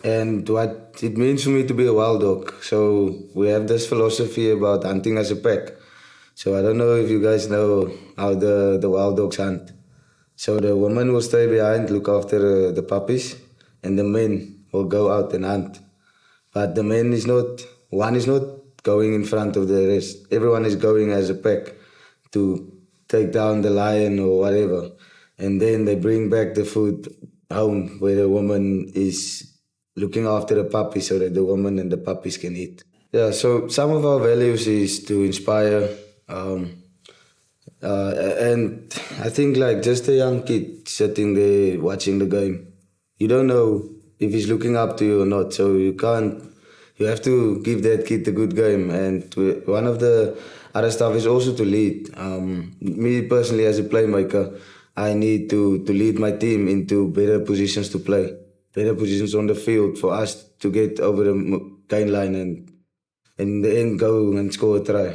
and what it means for me to be a wild dog. So we have this philosophy about hunting as a pack. So I don't know if you guys know how the wild dogs hunt. So the woman will stay behind, look after the puppies, and the men will go out and hunt. But the man is not, one is not going in front of the rest. Everyone is going as a pack to take down the lion or whatever. And then they bring back the food home where the woman is looking after the puppies so that the woman and the puppies can eat. Yeah, so some of our values is to inspire, um, and I think like just a young kid sitting there watching the game, you don't know if he's looking up to you or not. So you can't. You have to give that kid a good game. And one of the other stuff is also to lead. Me personally, as a playmaker, I need to lead my team into better positions to play, better positions on the field for us to get over the gain line and in the end go and score a try.